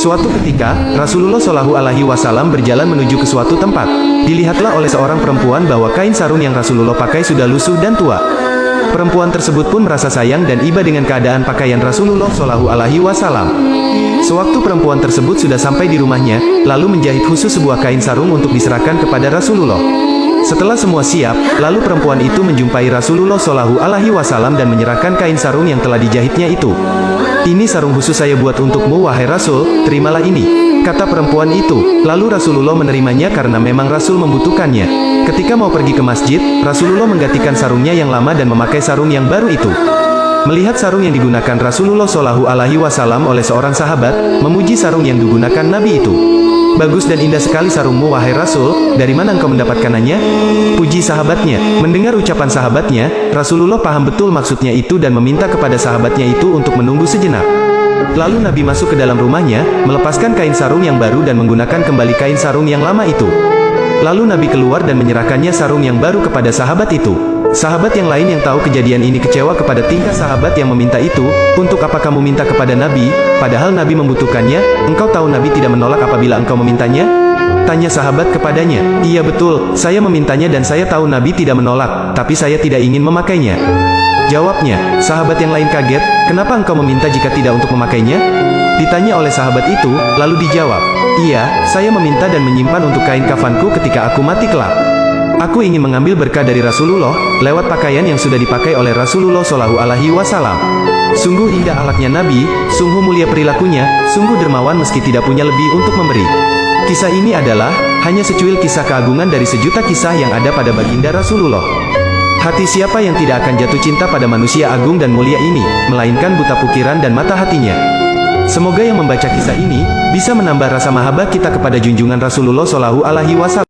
Suatu ketika, Rasulullah Shallallahu Alaihi Wasallam berjalan menuju ke suatu tempat. Dilihatlah oleh seorang perempuan bahwa kain sarung yang Rasulullah pakai sudah lusuh dan tua. Perempuan tersebut pun merasa sayang dan iba dengan keadaan pakaian Rasulullah Shallallahu Alaihi Wasallam. Sewaktu perempuan tersebut sudah sampai di rumahnya, lalu menjahit khusus sebuah kain sarung untuk diserahkan kepada Rasulullah. Setelah semua siap, lalu perempuan itu menjumpai Rasulullah Shallallahu Alaihi Wasallam dan menyerahkan kain sarung yang telah dijahitnya itu. Ini sarung khusus saya buat untukmu wahai Rasul, terimalah ini, kata perempuan itu. Lalu Rasulullah menerimanya karena memang Rasul membutuhkannya. Ketika mau pergi ke masjid, Rasulullah menggantikan sarungnya yang lama dan memakai sarung yang baru itu. Melihat sarung yang digunakan Rasulullah Shallallahu Alaihi Wasallam oleh seorang sahabat, memuji sarung yang digunakan Nabi itu. Bagus dan indah sekali sarungmu wahai Rasul, dari mana engkau mendapatkannya? Puji sahabatnya. Mendengar ucapan sahabatnya, Rasulullah paham betul maksudnya itu dan meminta kepada sahabatnya itu untuk menunggu sejenak. Lalu Nabi masuk ke dalam rumahnya, melepaskan kain sarung yang baru dan menggunakan kembali kain sarung yang lama itu. Lalu Nabi keluar dan menyerahkannya sarung yang baru kepada sahabat itu. Sahabat yang lain yang tahu kejadian ini kecewa kepada tingkah sahabat yang meminta itu. Untuk apa kamu minta kepada Nabi, padahal Nabi membutuhkannya? Engkau tahu Nabi tidak menolak apabila engkau memintanya? Tanya sahabat kepadanya. Iya betul, saya memintanya dan saya tahu Nabi tidak menolak, tapi saya tidak ingin memakainya. Jawabnya. Sahabat yang lain kaget, kenapa engkau meminta jika tidak untuk memakainya? Ditanya oleh sahabat itu, lalu dijawab, iya, saya meminta dan menyimpan untuk kain kafanku ketika aku mati kelak. Aku ingin mengambil berkah dari Rasulullah, lewat pakaian yang sudah dipakai oleh Rasulullah Shallallahu Alaihi Wasallam. Sungguh indah akhlaknya Nabi, sungguh mulia perilakunya, sungguh dermawan meski tidak punya lebih untuk memberi. Kisah ini adalah, hanya secuil kisah keagungan dari sejuta kisah yang ada pada baginda Rasulullah. Hati siapa yang tidak akan jatuh cinta pada manusia agung dan mulia ini, melainkan buta pikiran dan mata hatinya. Semoga yang membaca kisah ini, bisa menambah rasa mahabbah kita kepada junjungan Rasulullah Shallallahu Alaihi Wasallam.